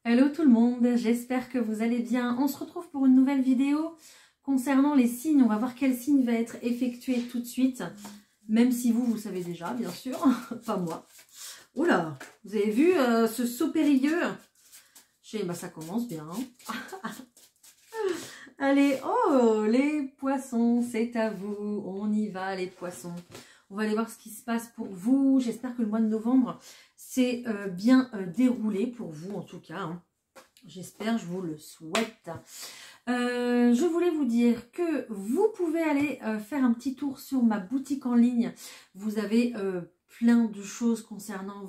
Hello tout le monde, j'espère que vous allez bien. On se retrouve pour une nouvelle vidéo concernant les signes. On va voir quel signe va être effectué tout de suite. Même si vous savez déjà, bien sûr. Pas moi. Oula, vous avez vu ce saut périlleux? Bah, ça commence bien. Allez, oh, les poissons, c'est à vous. On y va, les poissons. On va aller voir ce qui se passe pour vous. J'espère que le mois de novembre s'est bien déroulé pour vous, en tout cas. Hein. J'espère, je vous le souhaite. Je voulais vous dire que vous pouvez aller faire un petit tour sur ma boutique en ligne. Vous avez plein de choses concernant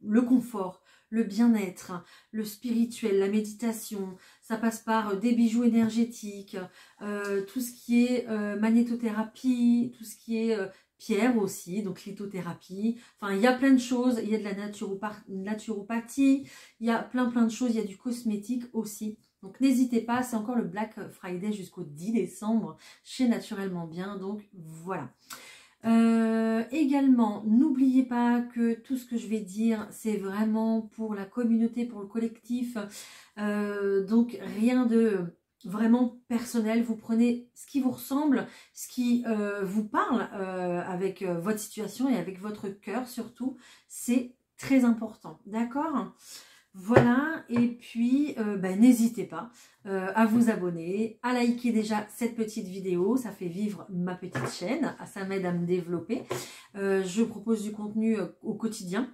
le confort, le bien-être, le spirituel, la méditation. Ça passe par des bijoux énergétiques, tout ce qui est magnétothérapie, tout ce qui est pierre aussi, donc lithothérapie. Enfin, il y a plein de choses. Il y a de la naturopathie, il y a plein de choses. Il y a du cosmétique aussi. Donc n'hésitez pas, c'est encore le Black Friday jusqu'au 10 décembre chez Naturellement Bien. Donc voilà. Également, n'oubliez pas que tout ce que je vais dire, c'est vraiment pour la communauté, pour le collectif. Donc rien de vraiment personnel. Vous prenez ce qui vous ressemble, ce qui vous parle avec votre situation et avec votre cœur surtout. C'est très important, d'accord ? Voilà, et puis n'hésitez pas à vous abonner, à liker déjà cette petite vidéo, ça fait vivre ma petite chaîne, ça m'aide à me développer. Je propose du contenu au quotidien,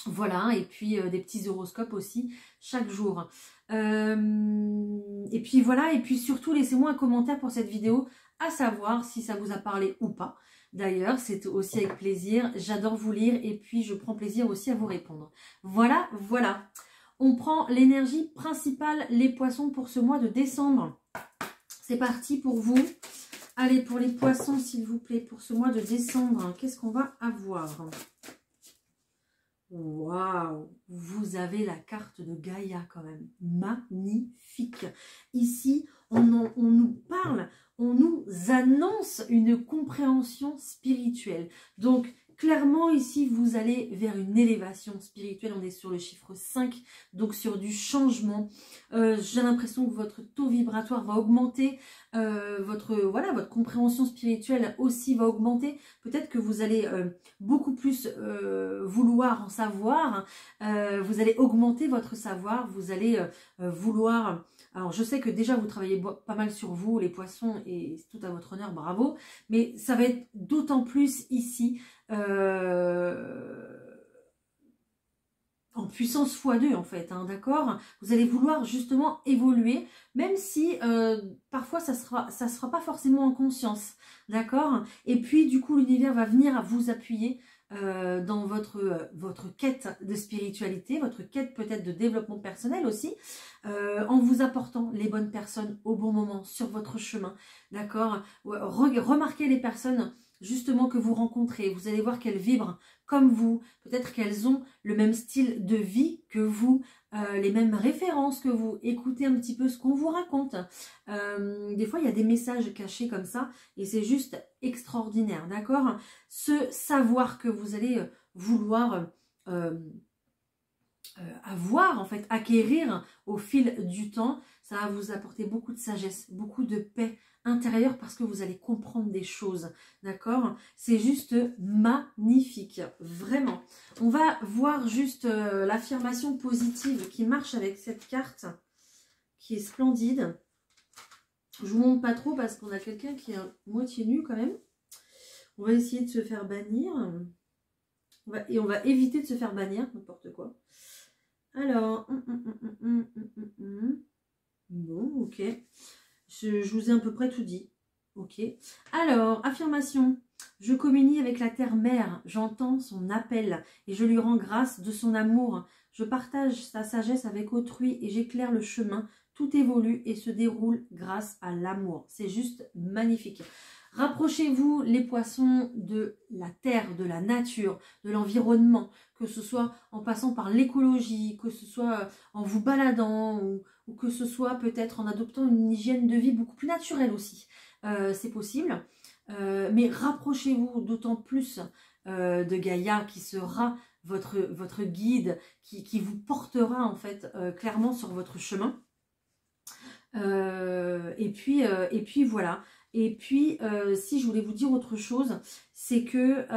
voilà, et puis des petits horoscopes aussi chaque jour. Et puis voilà, et puis surtout laissez-moi un commentaire pour cette vidéo, à savoir si ça vous a parlé ou pas. D'ailleurs, c'est aussi avec plaisir, j'adore vous lire et puis je prends plaisir aussi à vous répondre. Voilà, voilà. On prend l'énergie principale, les poissons, pour ce mois de décembre. C'est parti pour vous. Allez, pour les poissons, s'il vous plaît, pour ce mois de décembre, qu'est-ce qu'on va avoir? Waouh, vous avez la carte de Gaïa quand même, magnifique. Ici, on nous parle, on nous annonce une compréhension spirituelle. Donc, clairement, ici, vous allez vers une élévation spirituelle. On est sur le chiffre 5, donc sur du changement. J'ai l'impression que votre taux vibratoire va augmenter. Votre compréhension spirituelle aussi va augmenter. Peut-être que vous allez beaucoup plus vouloir en savoir. Vous allez augmenter votre savoir. Vous allez vouloir... Alors, je sais que déjà, vous travaillez pas mal sur vous, les poissons, et c'est tout à votre honneur, bravo. Mais ça va être d'autant plus ici... en puissance x2 en fait, hein, d'accord? Vous allez vouloir justement évoluer, même si parfois ça sera pas forcément en conscience, d'accord? Et puis du coup l'univers va venir à vous appuyer dans votre quête de spiritualité, votre quête peut-être de développement personnel aussi, en vous apportant les bonnes personnes au bon moment sur votre chemin, d'accord? Remarquez les personnes justement que vous rencontrez, vous allez voir qu'elles vibrent comme vous, peut-être qu'elles ont le même style de vie que vous, les mêmes références que vous, écoutez un petit peu ce qu'on vous raconte. Des fois il y a des messages cachés comme ça et c'est juste extraordinaire, d'accord? Ce savoir que vous allez vouloir avoir, en fait, acquérir au fil du temps, ça va vous apporter beaucoup de sagesse, beaucoup de paix intérieure parce que vous allez comprendre des choses, d'accord? C'est juste magnifique, vraiment. On va voir juste l'affirmation positive qui marche avec cette carte, qui est splendide. Je vous montre pas trop parce qu'on a quelqu'un qui est à moitié nu quand même. On va essayer de se faire bannir. Et on va éviter de se faire bannir, n'importe quoi. Alors, bon, ok. Je vous ai à peu près tout dit. Ok. Alors, affirmation. Je communie avec la terre-mère, j'entends son appel et je lui rends grâce de son amour. Je partage sa sagesse avec autrui et j'éclaire le chemin. Tout évolue et se déroule grâce à l'amour. C'est juste magnifique. Rapprochez-vous les poissons de la terre, de la nature, de l'environnement, que ce soit en passant par l'écologie, que ce soit en vous baladant ou que ce soit peut-être en adoptant une hygiène de vie beaucoup plus naturelle aussi. C'est possible. Mais rapprochez-vous d'autant plus de Gaïa qui sera votre guide qui vous portera en fait clairement sur votre chemin. Et puis voilà. Et puis si je voulais vous dire autre chose, c'est que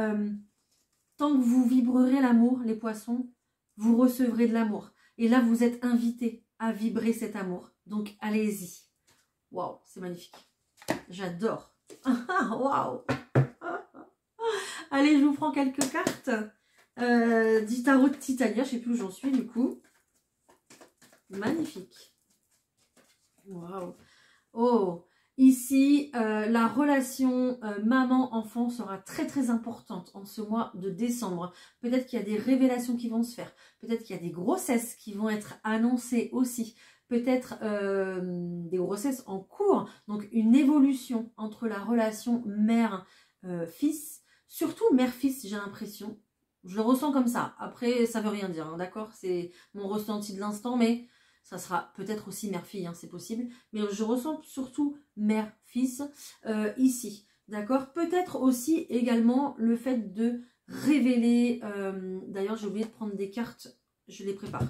tant que vous vibrerez l'amour, les poissons, vous recevrez de l'amour. Et là, vous êtes invités à vibrer cet amour. Donc, allez-y. Waouh, c'est magnifique. J'adore. Waouh. Allez, je vous prends quelques cartes. Du tarot de Titania, je ne sais plus où j'en suis du coup. Magnifique. Waouh. Oh, ici, la relation maman-enfant sera très très importante en ce mois de décembre. Peut-être qu'il y a des révélations qui vont se faire. Peut-être qu'il y a des grossesses qui vont être annoncées aussi. Peut-être des grossesses en cours. Donc une évolution entre la relation mère-fils. Surtout mère-fils, j'ai l'impression. Je le ressens comme ça. Après, ça veut rien dire, hein, d'accord? C'est mon ressenti de l'instant, mais ça sera peut-être aussi mère-fille, hein, c'est possible. Mais je ressens surtout mère-fils ici, d'accord? Peut-être aussi également le fait de révéler... D'ailleurs, j'ai oublié de prendre des cartes, je les prépare.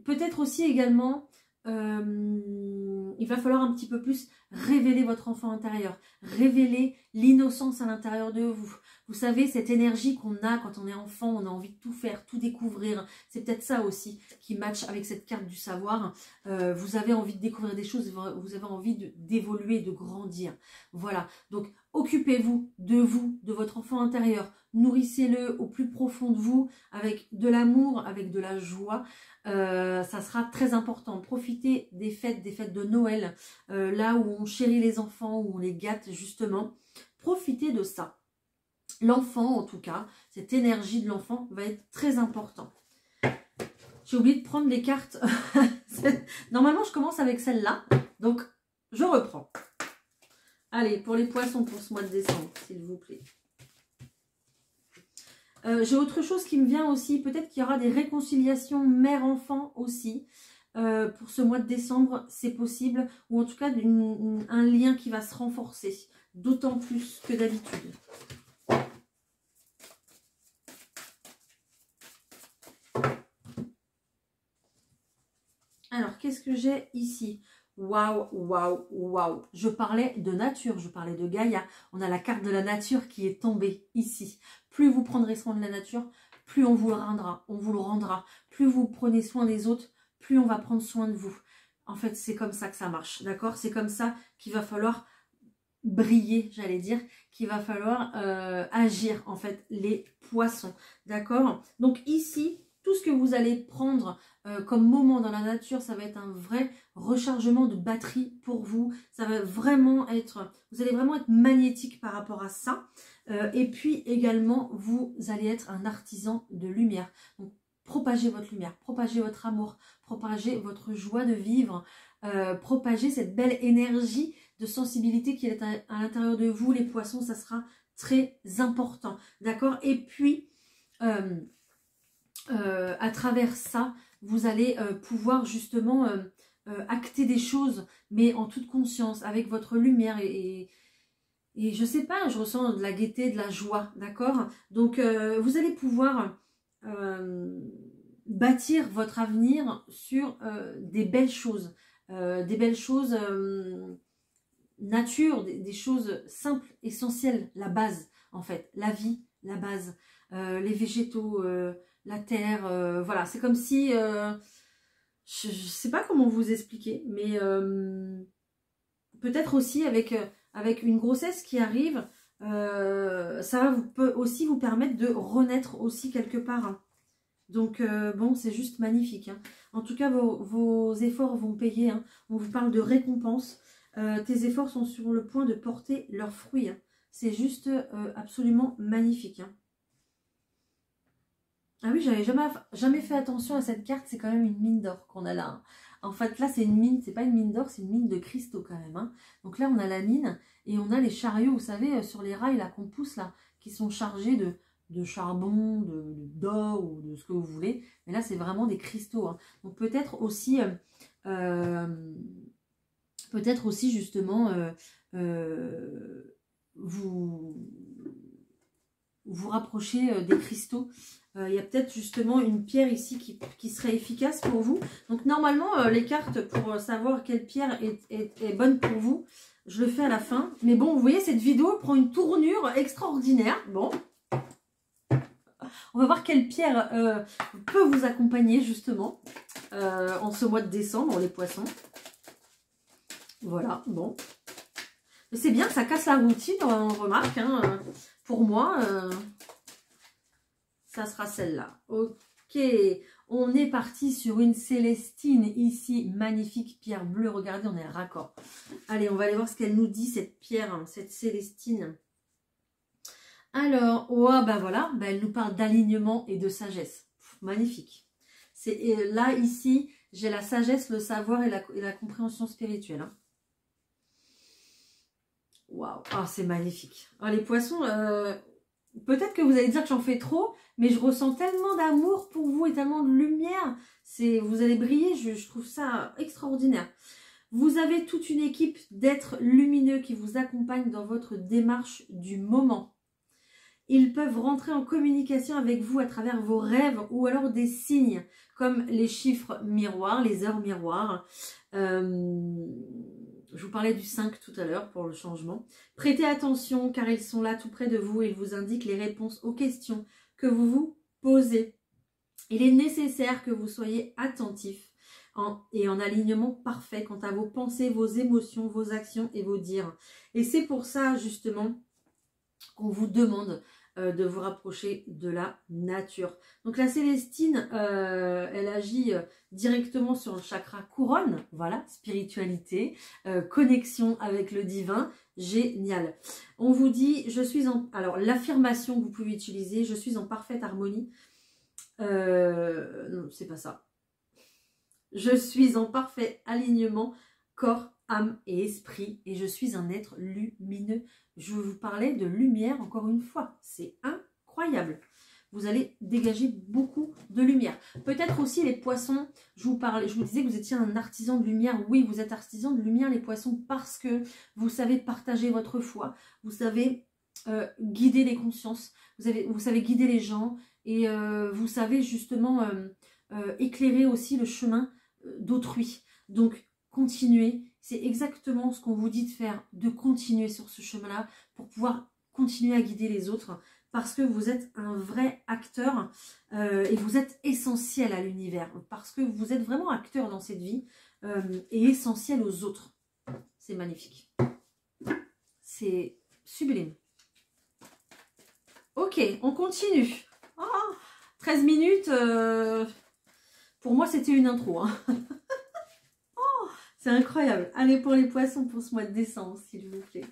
Peut-être aussi également... il va falloir un petit peu plus révéler votre enfant intérieur, révéler l'innocence à l'intérieur de vous. Vous savez, cette énergie qu'on a quand on est enfant, on a envie de tout faire, tout découvrir. C'est peut-être ça aussi qui match avec cette carte du savoir. Vous avez envie de découvrir des choses, vous avez envie d'évoluer, de grandir. Voilà, donc occupez-vous, de votre enfant intérieur. Nourrissez-le au plus profond de vous, avec de l'amour, avec de la joie. Ça sera très important. Profitez des fêtes de Noël, là où on chérit les enfants, où on les gâte justement. Profitez de ça. L'enfant, en tout cas, cette énergie de l'enfant va être très important. J'ai oublié de prendre les cartes. Normalement, je commence avec celle-là. Donc, je reprends. Allez, pour les poissons pour ce mois de décembre, s'il vous plaît. J'ai autre chose qui me vient aussi. Peut-être qu'il y aura des réconciliations mère-enfant aussi. Pour ce mois de décembre, c'est possible. Ou en tout cas, un lien qui va se renforcer. D'autant plus que d'habitude. Alors, qu'est-ce que j'ai ici? Waouh, waouh, waouh. Je parlais de nature, je parlais de Gaïa. On a la carte de la nature qui est tombée ici. Plus vous prendrez soin de la nature, plus on vous le rendra. On vous le rendra. Plus vous prenez soin des autres, plus on va prendre soin de vous. En fait, c'est comme ça que ça marche, d'accord? C'est comme ça qu'il va falloir briller, j'allais dire, qu'il va falloir agir, en fait, les poissons, d'accord? Donc ici, tout ce que vous allez prendre comme moment dans la nature, ça va être un vrai rechargement de batterie pour vous. Ça va vraiment être, vous allez vraiment être magnétique par rapport à ça. Et puis également, vous allez être un artisan de lumière. Donc, propagez votre lumière, propagez votre amour, propagez votre joie de vivre, propagez cette belle énergie de sensibilité qui est à l'intérieur de vous. Les poissons, ça sera très important, d'accord? Et puis, à travers ça, vous allez pouvoir justement acter des choses, mais en toute conscience, avec votre lumière et je sais pas, je ressens de la gaieté, de la joie, d'accord? Donc, vous allez pouvoir bâtir votre avenir sur des belles choses nature, des choses simples, essentielles, la base, en fait, la vie, la base, les végétaux, la terre, voilà, c'est comme si, je ne sais pas comment vous expliquer, mais peut-être aussi avec une grossesse qui arrive, ça peut aussi vous permettre de renaître aussi quelque part, hein. Donc, bon, c'est juste magnifique, hein. En tout cas, vos efforts vont payer, hein. On vous parle de récompense. Tes efforts sont sur le point de porter leurs fruits, hein. C'est juste absolument magnifique, hein. Ah oui, j'avais jamais fait attention à cette carte. C'est quand même une mine d'or qu'on a là, hein. En fait, là, c'est une mine. C'est pas une mine d'or, c'est une mine de cristaux quand même, hein. Donc là, on a la mine et on a les chariots, vous savez, sur les rails là qu'on pousse là, qui sont chargés de charbon, d'or ou de ce que vous voulez. Mais là, c'est vraiment des cristaux, hein. Donc peut-être aussi justement vous vous rapprocher des cristaux. Il y a peut-être justement une pierre ici qui serait efficace pour vous. Donc normalement, les cartes pour savoir quelle pierre est bonne pour vous, je le fais à la fin. Mais bon, vous voyez, cette vidéo prend une tournure extraordinaire. Bon, on va voir quelle pierre peut vous accompagner justement en ce mois de décembre, les poissons. Voilà, bon. C'est bien, ça casse la routine, on remarque. Hein, pour moi, ça sera celle-là. Ok, on est parti sur une Célestine ici, magnifique pierre bleue. Regardez, on est raccord. Allez, on va aller voir ce qu'elle nous dit, cette pierre, hein, cette Célestine. Alors, oh, ben voilà, ben elle nous parle d'alignement et de sagesse. Magnifique. Là, ici, j'ai la sagesse, le savoir et la compréhension spirituelle. Hein. Waouh, oh, c'est magnifique. Oh, les poissons, peut-être que vous allez dire que j'en fais trop, mais je ressens tellement d'amour pour vous et tellement de lumière. Vous allez briller, je trouve ça extraordinaire. Vous avez toute une équipe d'êtres lumineux qui vous accompagnent dans votre démarche du moment. Ils peuvent rentrer en communication avec vous à travers vos rêves ou alors des signes, comme les chiffres miroirs, les heures miroirs. Je vous parlais du 5 tout à l'heure pour le changement. Prêtez attention car ils sont là tout près de vous et ils vous indiquent les réponses aux questions que vous vous posez. Il est nécessaire que vous soyez attentif et en alignement parfait quant à vos pensées, vos émotions, vos actions et vos dires. Et c'est pour ça justement qu'on vous demande de vous rapprocher de la nature. Donc la Célestine, elle agit directement sur le chakra couronne, voilà, spiritualité, connexion avec le divin, génial. On vous dit, je suis en... Alors l'affirmation que vous pouvez utiliser, je suis en parfaite harmonie. Non, c'est pas ça. Je suis en parfait alignement, corps, âme et esprit, et je suis un être lumineux. Je vous parlais de lumière encore une fois, c'est incroyable. Vous allez dégager beaucoup de lumière. Peut-être aussi les poissons, je vous disais que vous étiez un artisan de lumière. Oui, vous êtes artisan de lumière les poissons parce que vous savez partager votre foi, vous savez guider les consciences, vous savez guider les gens et vous savez justement éclairer aussi le chemin d'autrui. Donc, continuez. C'est exactement ce qu'on vous dit de faire, de continuer sur ce chemin-là pour pouvoir continuer à guider les autres parce que vous êtes un vrai acteur et vous êtes essentiel à l'univers parce que vous êtes vraiment acteur dans cette vie et essentiel aux autres. C'est magnifique. C'est sublime. Ok, on continue. Oh, 13 minutes, pour moi c'était une intro. Hein. C'est incroyable. Allez pour les poissons pour ce mois de décembre, s'il vous plaît.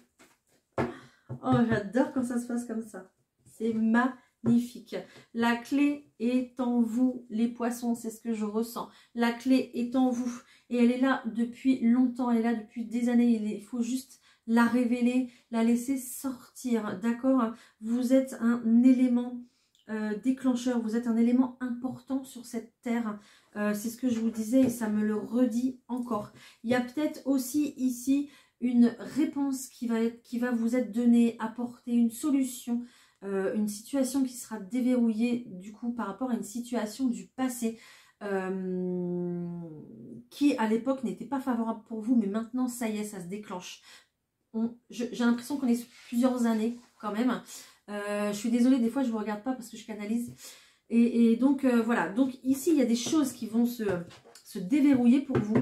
Oh, j'adore quand ça se passe comme ça. C'est magnifique. La clé est en vous, les poissons, c'est ce que je ressens. La clé est en vous. Et elle est là depuis longtemps, elle est là depuis des années. Il faut juste la révéler, la laisser sortir. D'accord? Vous êtes un élément déclencheur, vous êtes un élément important sur cette terre. C'est ce que je vous disais et ça me le redit encore. Il y a peut-être aussi ici une réponse qui va vous être donnée, apporter une solution, une situation qui sera déverrouillée du coup par rapport à une situation du passé qui à l'époque n'était pas favorable pour vous, mais maintenant ça y est, ça se déclenche. J'ai l'impression qu'on est sur plusieurs années quand même. Je suis désolée, des fois je ne vous regarde pas parce que je canalise. Et donc voilà, donc ici il y a des choses qui vont se déverrouiller pour vous.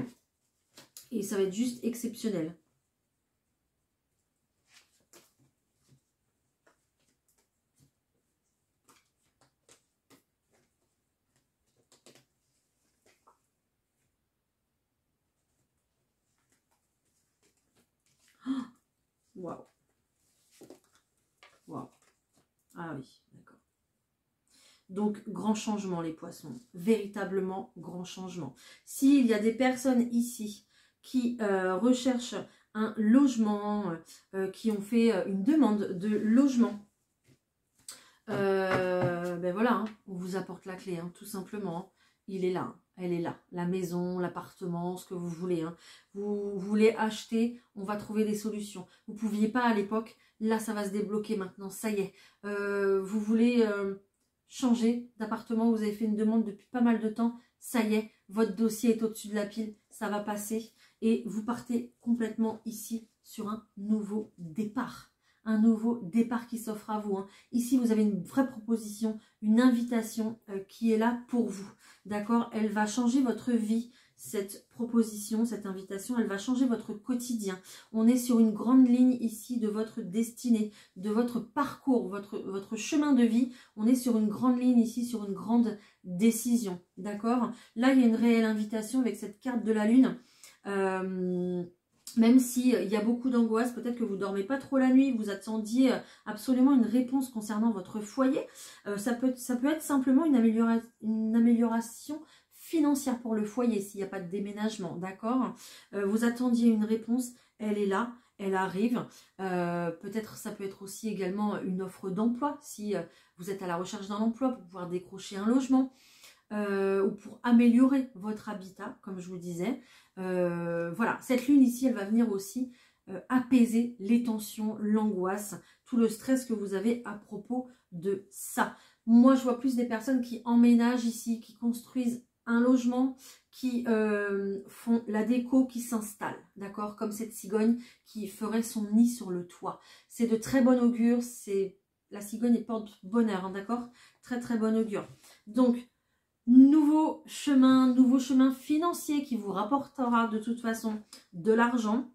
Et ça va être juste exceptionnel. Waouh. Waouh. Ah oui, d'accord. Donc, grand changement, les poissons. Véritablement grand changement. S'il y a des personnes ici qui recherchent un logement, qui ont fait une demande de logement, ben voilà, hein, on vous apporte la clé, hein, tout simplement. Il est là, hein, elle est là. La maison, l'appartement, ce que vous voulez. Hein. Vous voulez acheter, on va trouver des solutions. Vous ne pouviez pas à l'époque Là, ça va se débloquer maintenant, ça y est. Vous voulez changer d'appartement, vous avez fait une demande depuis pas mal de temps, ça y est, votre dossier est au-dessus de la pile, ça va passer. Et vous partez complètement ici sur un nouveau départ. Un nouveau départ qui s'offre à vous. Hein. Ici, vous avez une vraie proposition, une invitation qui est là pour vous. D'accord? Elle va changer votre vie. Cette proposition, cette invitation, elle va changer votre quotidien. On est sur une grande ligne ici de votre destinée, de votre parcours, votre chemin de vie. On est sur une grande ligne ici, sur une grande décision. D'accord? Là, il y a une réelle invitation avec cette carte de la lune. Même s'il y a beaucoup d'angoisse, peut-être que vous ne dormez pas trop la nuit, vous attendiez absolument une réponse concernant votre foyer. Ça peut être simplement une amélioration financière pour le foyer s'il n'y a pas de déménagement, d'accord? Vous attendiez une réponse, elle est là, elle arrive. Peut-être ça peut être aussi également une offre d'emploi si vous êtes à la recherche d'un emploi pour pouvoir décrocher un logement. Ou pour améliorer votre habitat, comme je vous disais. Voilà, cette lune ici, elle va venir aussi apaiser les tensions, l'angoisse, tout le stress que vous avez à propos de ça. Moi, je vois plus des personnes qui emménagent ici, qui construisent un logement, qui font la déco, qui s'installent, d'accord? Comme cette cigogne qui ferait son nid sur le toit. C'est de très bon augure, la cigogne est porte bonheur, hein, d'accord? Très très bon augure. Donc, nouveau chemin financier qui vous rapportera de toute façon de l'argent.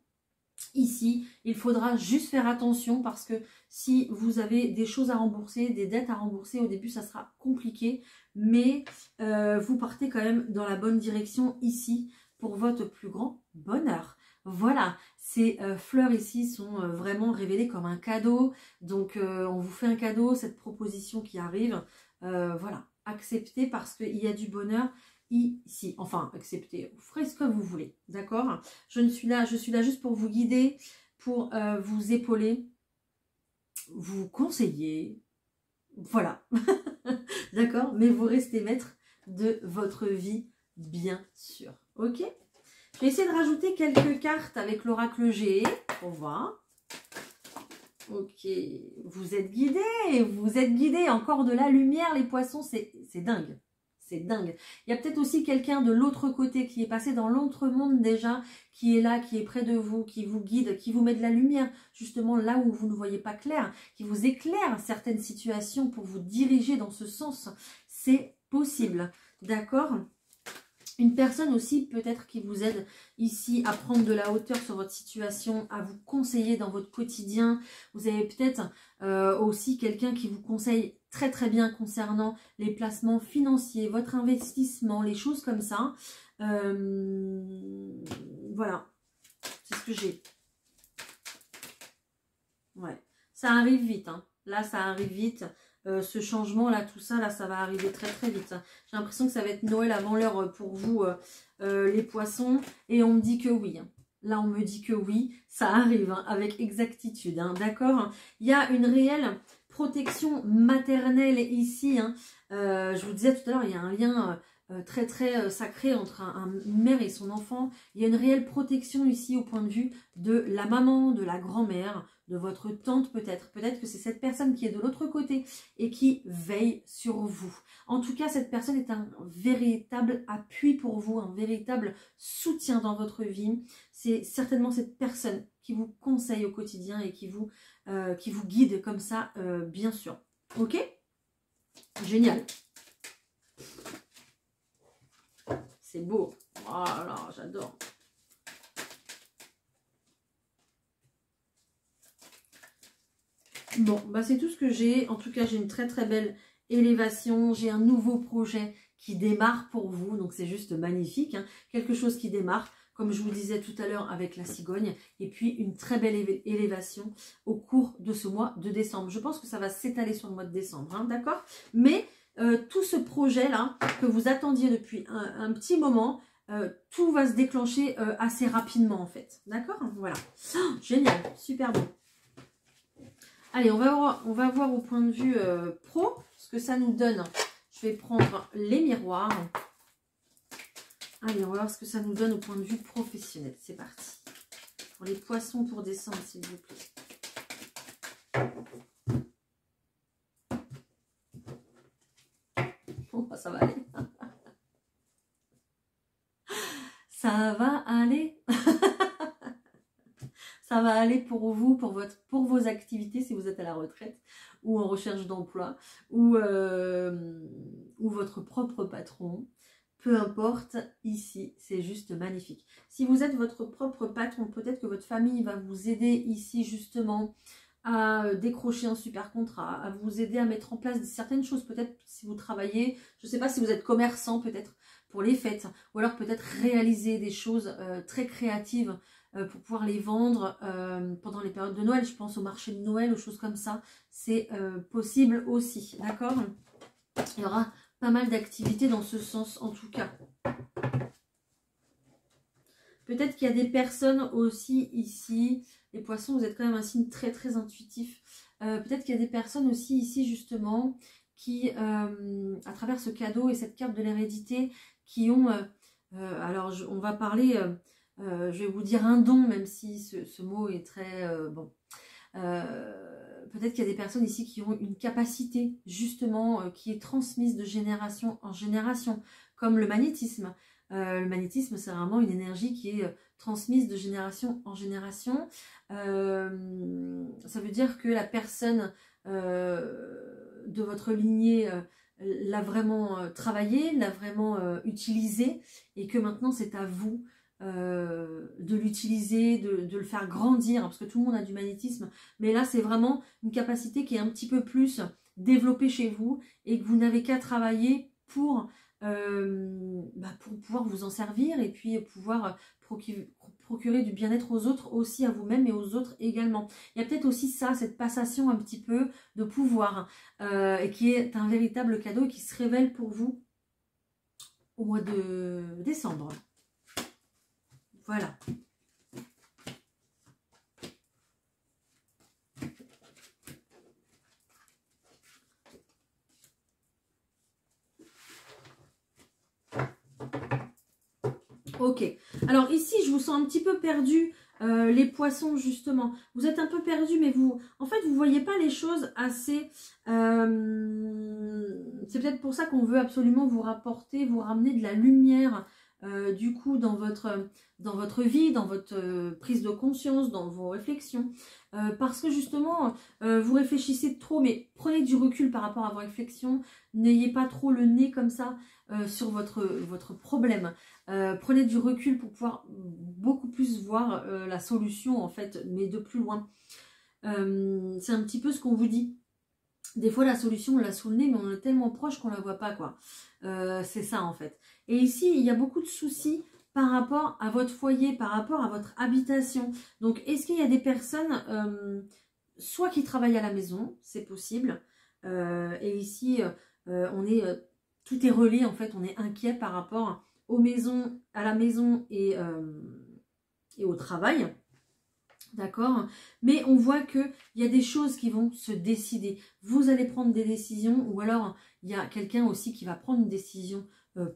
Ici, il faudra juste faire attention parce que si vous avez des choses à rembourser, des dettes à rembourser, au début, ça sera compliqué. Mais vous partez quand même dans la bonne direction ici pour votre plus grand bonheur. Voilà, ces fleurs ici sont vraiment révélées comme un cadeau. Donc, on vous fait un cadeau, cette proposition qui arrive. Voilà, acceptez parce qu'il y a du bonheur ici. Enfin, acceptez, vous ferez ce que vous voulez, d'accord? Je suis là juste pour vous guider, pour vous épauler, vous conseiller, voilà, d'accord? Mais vous restez maître de votre vie, bien sûr, ok? Je vais essayer de rajouter quelques cartes avec l'oracle G, on va. Ok, vous êtes guidés, encore de la lumière, les poissons, c'est dingue. C'est dingue. Il y a peut-être aussi quelqu'un de l'autre côté qui est passé dans l'autre monde déjà, qui est là, qui est près de vous, qui vous guide, qui vous met de la lumière, justement là où vous ne voyez pas clair, qui vous éclaire certaines situations pour vous diriger dans ce sens. C'est possible, d'accord ? Une personne aussi peut-être qui vous aide ici à prendre de la hauteur sur votre situation, à vous conseiller dans votre quotidien. Vous avez peut-être aussi quelqu'un qui vous conseille très très bien concernant les placements financiers, votre investissement, les choses comme ça. Voilà, c'est ce que j'ai. Ouais, ça arrive vite, hein. Là, ça arrive vite. Ce changement là, tout ça là, ça va arriver très très vite. J'ai l'impression que ça va être Noël avant l'heure pour vous les poissons, et on me dit que oui. Là on me dit que oui, ça arrive hein, avec exactitude, hein, d'accord. Il y a une réelle protection maternelle ici, hein. Je vous disais tout à l'heure, il y a un lien très très sacré entre une mère et son enfant. Il y a une réelle protection ici au point de vue de la maman, de la grand-mère, de votre tante peut-être. Peut-être que c'est cette personne qui est de l'autre côté et qui veille sur vous. En tout cas, cette personne est un véritable appui pour vous, un véritable soutien dans votre vie. C'est certainement cette personne qui vous conseille au quotidien et qui vous guide comme ça, bien sûr. Ok ? Génial. C'est beau. Voilà, j'adore. Bon, bah c'est tout ce que j'ai. En tout cas, j'ai une très très belle élévation. J'ai un nouveau projet qui démarre pour vous. Donc, c'est juste magnifique, hein. Quelque chose qui démarre, comme je vous disais tout à l'heure avec la cigogne. Et puis, une très belle élévation au cours de ce mois de décembre. Je pense que ça va s'étaler sur le mois de décembre, hein, d'accord? Mais tout ce projet-là, que vous attendiez depuis un petit moment, tout va se déclencher assez rapidement, en fait. D'accord? Voilà. Oh, génial. Super bon. Allez, on va voir au point de vue pro ce que ça nous donne. Je vais prendre les miroirs. Allez, on va voir ce que ça nous donne au point de vue professionnel. C'est parti. Pour les poissons pour décembre, s'il vous plaît. ça va aller. Ça va aller. Ça va aller pour vous, pour vos activités si vous êtes à la retraite ou en recherche d'emploi ou votre propre patron. Peu importe, ici, c'est juste magnifique. Si vous êtes votre propre patron, peut-être que votre famille va vous aider ici justement à décrocher un super contrat, à vous aider à mettre en place certaines choses. Peut-être si vous travaillez, je ne sais pas si vous êtes commerçant, peut-être pour les fêtes, ou alors peut-être réaliser des choses très créatives pour pouvoir les vendre pendant les périodes de Noël. Je pense au marché de Noël, aux choses comme ça. C'est possible aussi, d'accord? Il y aura pas mal d'activités dans ce sens en tout cas. Peut-être qu'il y a des personnes aussi ici, les poissons, vous êtes quand même un signe très très intuitif. Peut-être qu'il y a des personnes aussi ici justement qui, à travers ce cadeau et cette carte de l'hérédité, qui ont, alors on va parler, je vais vous dire un don, même si ce mot est très, bon, peut-être qu'il y a des personnes ici qui ont une capacité justement qui est transmise de génération en génération, comme le magnétisme. Le magnétisme, c'est vraiment une énergie qui est transmise de génération en génération. Ça veut dire que la personne de votre lignée l'a vraiment travaillé, l'a vraiment utilisé, et que maintenant c'est à vous de l'utiliser, de le faire grandir, parce que tout le monde a du magnétisme, mais là c'est vraiment une capacité qui est un petit peu plus développée chez vous, et que vous n'avez qu'à travailler pour pouvoir vous en servir, et puis pouvoir procurer du bien-être aux autres, aussi à vous-même et aux autres également. Il y a peut-être aussi ça, cette passation un petit peu de pouvoir, et qui est un véritable cadeau qui se révèle pour vous au mois de décembre. Voilà. Ok. Alors ici, je vous sens un petit peu perdu, les poissons justement. Vous êtes un peu perdu, mais en fait, vous voyez pas les choses assez... c'est peut-être pour ça qu'on veut absolument vous ramener de la lumière, du coup, dans votre vie, dans votre prise de conscience, dans vos réflexions. Parce que justement, vous réfléchissez trop, mais prenez du recul par rapport à vos réflexions. N'ayez pas trop le nez comme ça sur votre problème. Prenez du recul pour pouvoir beaucoup plus voir la solution en fait, mais de plus loin. C'est un petit peu ce qu'on vous dit. Des fois la solution on l'a sous le nez, mais on est tellement proche qu'on la voit pas, quoi. C'est ça en fait. Et ici il y a beaucoup de soucis par rapport à votre foyer, par rapport à votre habitation. Donc est-ce qu'il y a des personnes soit qui travaillent à la maison, c'est possible, et ici tout est relié en fait, on est inquiet par rapport aux maisons, à la maison et au travail, d'accord? Mais on voit qu'il y a des choses qui vont se décider. Vous allez prendre des décisions, ou alors il y a quelqu'un aussi qui va prendre une décision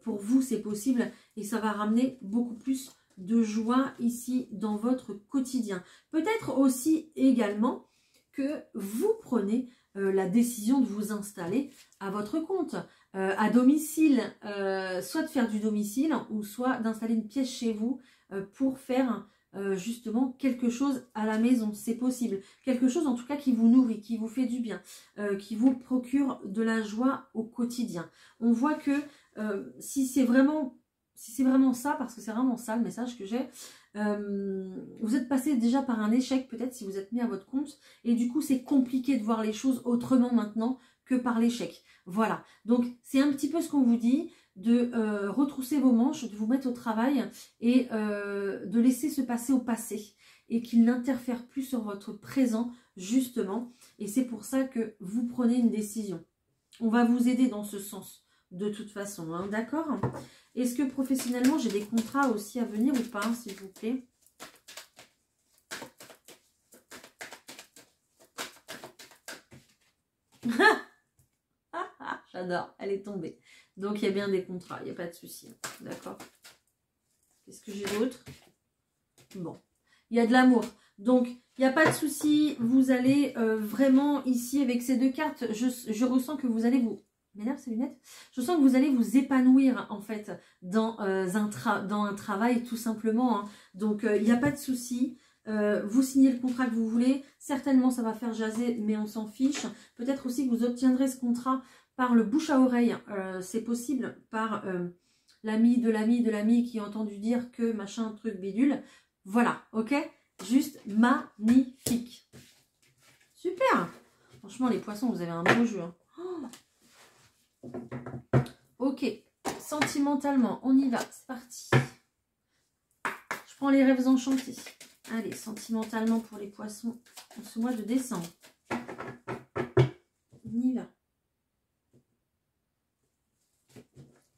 pour vous, c'est possible, et ça va ramener beaucoup plus de joie ici dans votre quotidien. Peut-être aussi également que vous prenez la décision de vous installer à votre compte, à domicile, soit de faire du domicile, ou soit d'installer une pièce chez vous pour faire justement quelque chose à la maison. C'est possible. Quelque chose en tout cas qui vous nourrit, qui vous fait du bien, qui vous procure de la joie au quotidien. On voit que si c'est vraiment ça, parce que c'est vraiment ça le message que j'ai, vous êtes passé déjà par un échec peut-être si vous êtes mis à votre compte, et du coup c'est compliqué de voir les choses autrement maintenant que par l'échec. Voilà, donc c'est un petit peu ce qu'on vous dit, de retrousser vos manches, de vous mettre au travail et de laisser se passer au passé, et qu'il n'interfère plus sur votre présent justement, et c'est pour ça que vous prenez une décision. On va vous aider dans ce sens de toute façon, hein, d'accord? Est-ce que professionnellement j'ai des contrats aussi à venir ou pas, s'il vous plaît? J'adore, elle est tombée. Donc il y a bien des contrats, il n'y a pas de souci, d'accord? Qu'est-ce que j'ai d'autre? Bon, il y a de l'amour. Donc, il n'y a pas de souci, vous allez vraiment ici avec ces deux cartes, je ressens que vous allez m'énerve ces lunettes. Je sens que vous allez vous épanouir en fait dans un travail tout simplement. Hein. Donc il n'y a pas de souci. Vous signez le contrat que vous voulez. Certainement ça va faire jaser, mais on s'en fiche. Peut-être aussi que vous obtiendrez ce contrat par le bouche à oreille. C'est possible par l'ami de l'ami de l'ami qui a entendu dire que machin truc bidule. Voilà, ok? Juste magnifique. Super. Franchement les poissons, vous avez un beau jeu. Hein. Oh. Ok, sentimentalement, on y va, c'est parti. Je prends les rêves enchantés. Allez, sentimentalement pour les poissons en ce mois de décembre. On y va.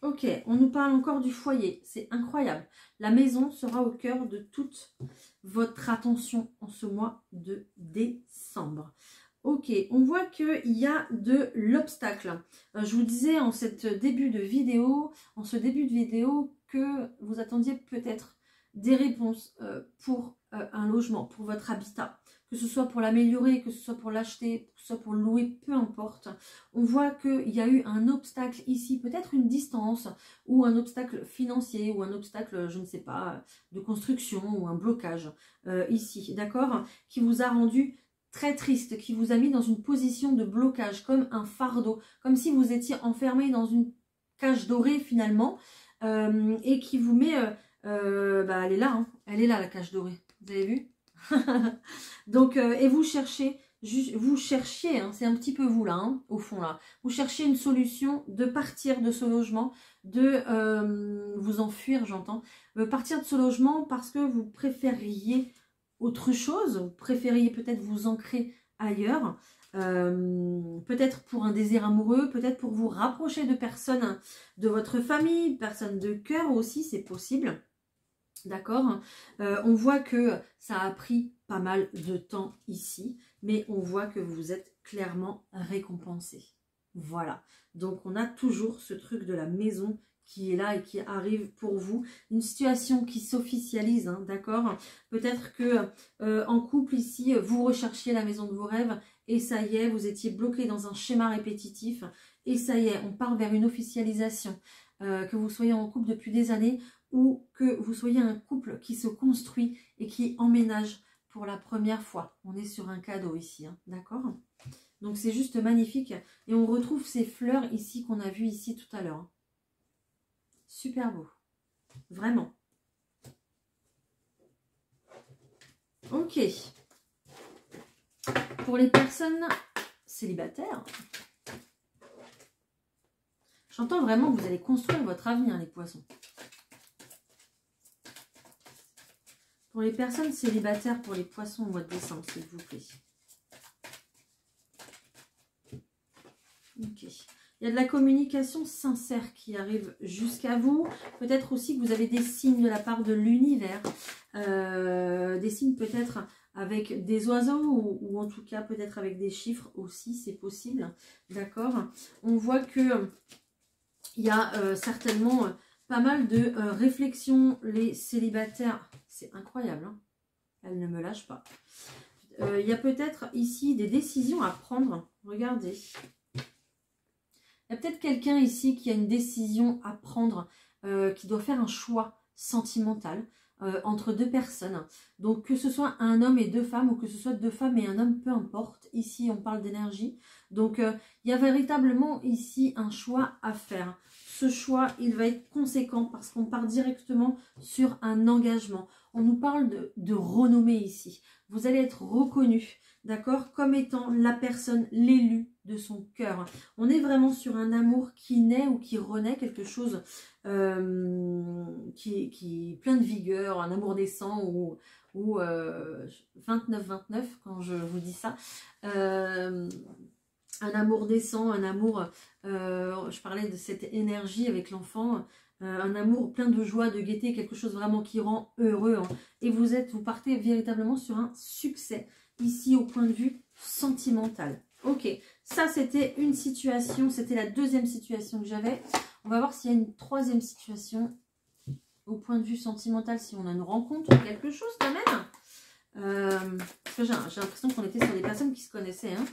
Ok, on nous parle encore du foyer. C'est incroyable. La maison sera au cœur de toute votre attention en ce mois de décembre. Ok, on voit qu'il y a de l'obstacle. Je vous disais en ce début de vidéo que vous attendiez peut-être des réponses pour un logement, pour votre habitat. Que ce soit pour l'améliorer, que ce soit pour l'acheter, que ce soit pour le louer, peu importe. On voit qu'il y a eu un obstacle ici, peut-être une distance, ou un obstacle financier, ou un obstacle, je ne sais pas, de construction, ou un blocage ici, d'accord? Qui vous a rendu très triste, qui vous a mis dans une position de blocage, comme un fardeau, comme si vous étiez enfermé dans une cage dorée finalement, et qui vous met, bah elle est là, hein, elle est là la cage dorée, vous avez vu? Donc, et vous cherchiez, hein, c'est un petit peu vous là, hein, au fond là, vous cherchez une solution de partir de ce logement, de vous enfuir, j'entends, partir de ce logement parce que vous préfériez autre chose, vous préfériez peut-être vous ancrer ailleurs, peut-être pour un désir amoureux, peut-être pour vous rapprocher de personnes de votre famille, personnes de cœur aussi, c'est possible. D'accord, on voit que ça a pris pas mal de temps ici, mais on voit que vous êtes clairement récompensé. Voilà, donc on a toujours ce truc de la maison qui est là et qui arrive pour vous. Une situation qui s'officialise, hein, d'accord. Peut-être que en couple ici, vous recherchiez la maison de vos rêves et ça y est, vous étiez bloqué dans un schéma répétitif et ça y est, on part vers une officialisation. Que vous soyez en couple depuis des années ou que vous soyez un couple qui se construit et qui emménage pour la première fois. On est sur un cadeau ici, hein, d'accord? Donc c'est juste magnifique. Et on retrouve ces fleurs ici qu'on a vues ici tout à l'heure. Hein. Super beau. Vraiment. Ok. Pour les personnes célibataires, j'entends vraiment que vous allez construire votre avenir, les poissons. Pour les personnes célibataires, pour les poissons au mois de décembre, s'il vous plaît. Ok. Il y a de la communication sincère qui arrive jusqu'à vous. Peut-être aussi que vous avez des signes de la part de l'univers. Des signes peut-être avec des oiseaux ou en tout cas peut-être avec des chiffres aussi, c'est possible. D'accord. On voit que il y a certainement pas mal de réflexions. Les célibataires, c'est incroyable. Hein, elle ne me lâche pas. Il y a peut-être ici des décisions à prendre. Regardez. Il y a peut-être quelqu'un ici qui a une décision à prendre, qui doit faire un choix sentimental entre deux personnes. Donc que ce soit un homme et deux femmes ou que ce soit deux femmes et un homme, peu importe. Ici, on parle d'énergie. Donc il y a véritablement ici un choix à faire. Ce choix, il va être conséquent parce qu'on part directement sur un engagement. On nous parle de renommée ici. Vous allez être reconnu, d'accord, comme étant la personne, l'élu de son cœur. On est vraiment sur un amour qui naît ou qui renaît, quelque chose qui est plein de vigueur, un amour naissant ou 29-29 quand je vous dis ça. Un amour naissant, un amour, je parlais de cette énergie avec l'enfant, un amour plein de joie, de gaieté, quelque chose vraiment qui rend heureux. Hein. Et vous partez véritablement sur un succès, ici au point de vue sentimental. Ok, ça c'était une situation, c'était la deuxième situation que j'avais. On va voir s'il y a une troisième situation au point de vue sentimental, si on a une rencontre ou quelque chose quand même. Parce que j'ai l'impression qu'on était sur des personnes qui se connaissaient. Hein.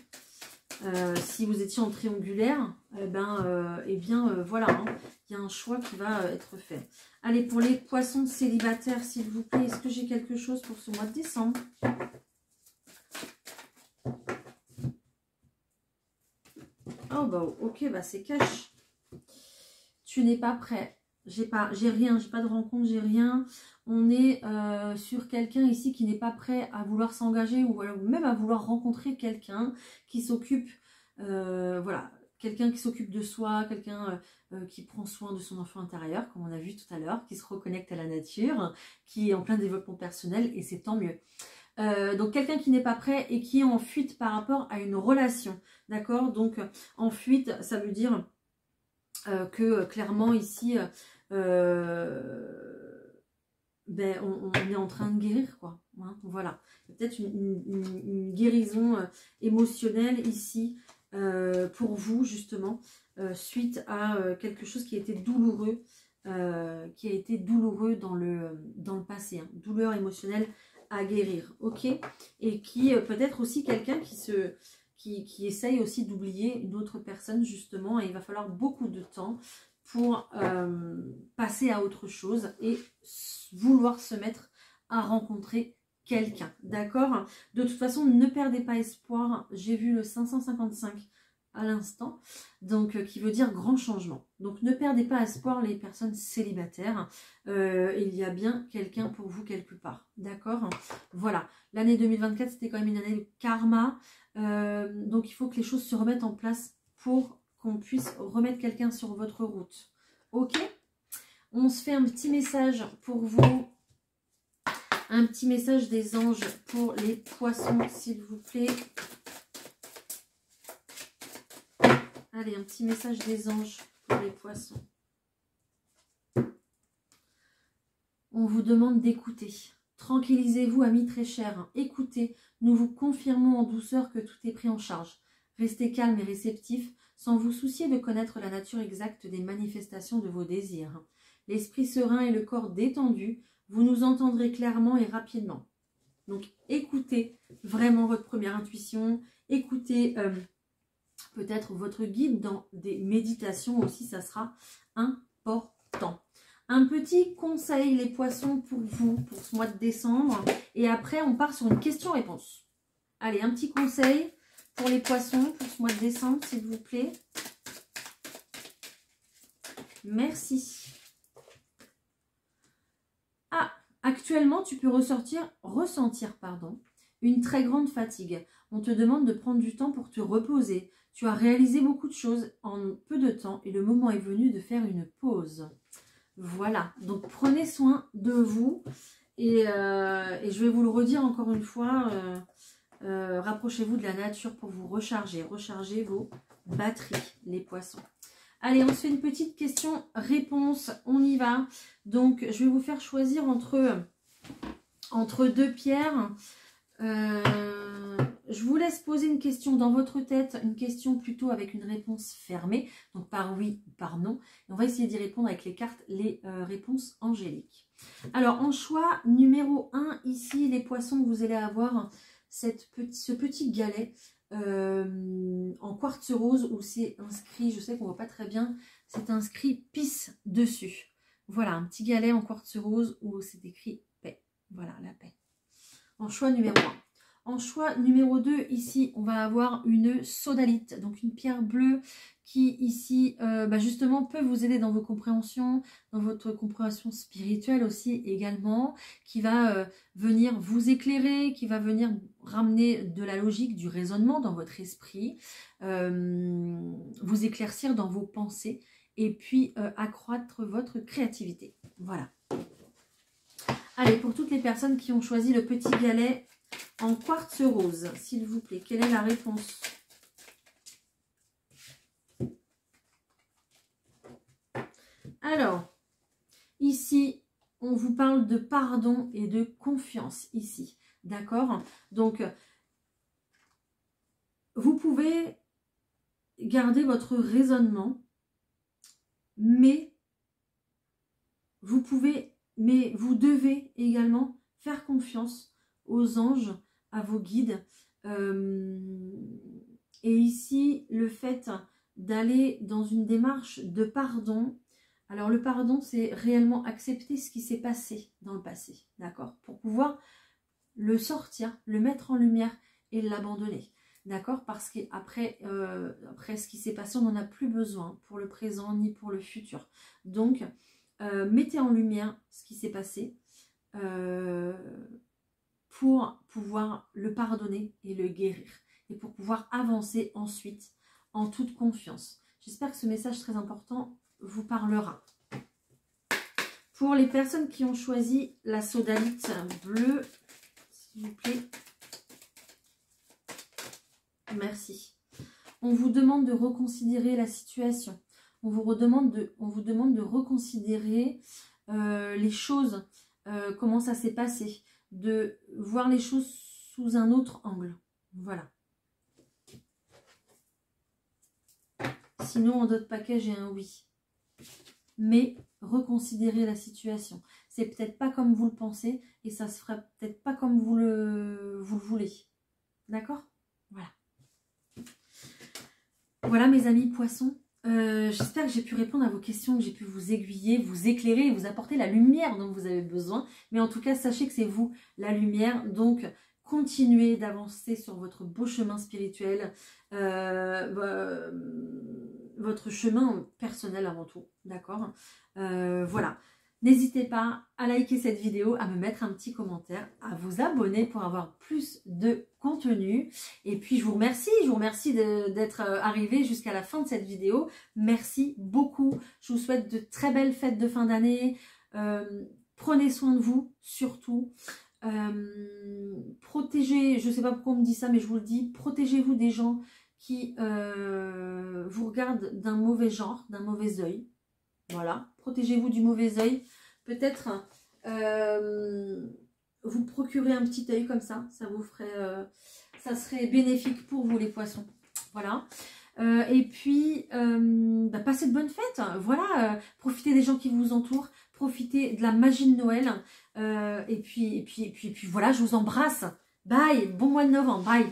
Si vous étiez en triangulaire, voilà, hein, il y a un choix qui va être fait. Allez, pour les poissons célibataires, s'il vous plaît, est-ce que j'ai quelque chose pour ce mois de décembre? Oh, bah, ok, bah, c'est cash. Tu n'es pas prêt. J'ai rien, j'ai pas de rencontre, j'ai rien. On est sur quelqu'un ici qui n'est pas prêt à vouloir s'engager ou même à vouloir rencontrer quelqu'un qui s'occupe, voilà, quelqu'un qui s'occupe de soi, quelqu'un qui prend soin de son enfant intérieur, comme on a vu tout à l'heure, qui se reconnecte à la nature, qui est en plein développement personnel et c'est tant mieux. Donc quelqu'un qui n'est pas prêt et qui est en fuite par rapport à une relation, d'accord? Donc en fuite, ça veut dire que clairement ici, on est en train de guérir, quoi. Hein, voilà, peut-être une guérison émotionnelle ici pour vous, justement, suite à quelque chose qui a été douloureux, dans le passé, hein. Douleur émotionnelle à guérir, ok? Et qui peut-être aussi quelqu'un qui essaye aussi d'oublier une autre personne, justement, et il va falloir beaucoup de temps pour passer à autre chose et vouloir se mettre à rencontrer quelqu'un, d'accord? De toute façon, ne perdez pas espoir. J'ai vu le 555 à l'instant, donc qui veut dire grand changement. Donc ne perdez pas espoir les personnes célibataires, il y a bien quelqu'un pour vous quelque part, d'accord? Voilà, l'année 2024 c'était quand même une année de karma, donc il faut que les choses se remettent en place pour qu'on puisse remettre quelqu'un sur votre route, ok? On se fait un petit message pour vous, un petit message des anges pour les poissons s'il vous plaît. Allez, un petit message des anges pour les poissons. On vous demande d'écouter. Tranquillisez-vous, amis très chers. Écoutez, nous vous confirmons en douceur que tout est pris en charge. Restez calme et réceptif, sans vous soucier de connaître la nature exacte des manifestations de vos désirs. L'esprit serein et le corps détendu, vous nous entendrez clairement et rapidement. Donc, écoutez vraiment votre première intuition. Écoutez peut-être votre guide dans des méditations aussi, ça sera important. Un petit conseil, les poissons, pour vous, pour ce mois de décembre. Et après, on part sur une question-réponse. Allez, un petit conseil pour les poissons, pour ce mois de décembre, s'il vous plaît. Merci. Ah, actuellement, tu peux ressentir, une très grande fatigue. On te demande de prendre du temps pour te reposer. Tu as réalisé beaucoup de choses en peu de temps et le moment est venu de faire une pause. Voilà, donc prenez soin de vous et je vais vous le redire encore une fois, rapprochez-vous de la nature pour vous recharger. Rechargez vos batteries, les poissons. Allez, on se fait une petite question-réponse, on y va. Donc, je vais vous faire choisir entre deux pierres. Je vous laisse poser une question dans votre tête, une question plutôt avec une réponse fermée, donc par oui ou par non. Et on va essayer d'y répondre avec les cartes, les réponses angéliques. Alors, en choix numéro 1, ici, les poissons, vous allez avoir ce petit galet en quartz rose où c'est inscrit, je sais qu'on ne voit pas très bien, c'est inscrit Peace dessus. Voilà, un petit galet en quartz rose où c'est écrit paix. Voilà, la paix. En choix numéro 1. En choix numéro 2, ici, on va avoir une sodalite, donc une pierre bleue qui, ici, justement, peut vous aider dans vos compréhensions, dans votre compréhension spirituelle aussi également, qui va venir vous éclairer, qui va venir ramener de la logique, du raisonnement dans votre esprit, vous éclaircir dans vos pensées et puis accroître votre créativité. Voilà. Allez, pour toutes les personnes qui ont choisi le petit galet en quartz rose, s'il vous plaît, quelle est la réponse? Alors, ici, on vous parle de pardon et de confiance ici, d'accord? Donc, vous pouvez garder votre raisonnement, mais vous devez également faire confiance aux anges, à vos guides, Et ici, le fait d'aller dans une démarche de pardon. Alors le pardon, c'est réellement accepter ce qui s'est passé dans le passé, d'accord? Pour pouvoir le sortir, le mettre en lumière et l'abandonner, d'accord? Parce qu'après après ce qui s'est passé, on n'en a plus besoin pour le présent ni pour le futur. Donc, mettez en lumière ce qui s'est passé pour pouvoir le pardonner et le guérir. Et pour pouvoir avancer ensuite en toute confiance. J'espère que ce message très important vous parlera. Pour les personnes qui ont choisi la sodalite bleue, s'il vous plaît. Merci. On vous demande de reconsidérer la situation. On vous demande de reconsidérer les choses, comment ça s'est passé, de voir les choses sous un autre angle. Voilà. Sinon, en d'autres paquets, j'ai un oui. Mais reconsidérez la situation. C'est peut-être pas comme vous le pensez et ça se fera peut-être pas comme vous le voulez. D'accord? Voilà. Voilà mes amis poissons. J'espère que j'ai pu répondre à vos questions, que j'ai pu vous aiguiller, vous éclairer et vous apporter la lumière dont vous avez besoin. Mais en tout cas, sachez que c'est vous la lumière. Donc, continuez d'avancer sur votre beau chemin spirituel. Votre chemin personnel avant tout, d'accord? Voilà, n'hésitez pas à liker cette vidéo, à me mettre un petit commentaire, à vous abonner pour avoir plus de contenu. Et puis je vous remercie d'être arrivé jusqu'à la fin de cette vidéo. Merci beaucoup, je vous souhaite de très belles fêtes de fin d'année. Prenez soin de vous, surtout. Protégez, je ne sais pas pourquoi on me dit ça, mais je vous le dis, protégez-vous des gens qui vous regardent d'un mauvais genre, d'un mauvais œil. Voilà, protégez-vous du mauvais œil. Peut-être vous procurez un petit œil comme ça vous ferait, ça serait bénéfique pour vous les poissons. Voilà. Et puis, passez de bonnes fêtes. Voilà, profitez des gens qui vous entourent, profitez de la magie de Noël. Et puis voilà, je vous embrasse. Bye, bon mois de novembre, bye.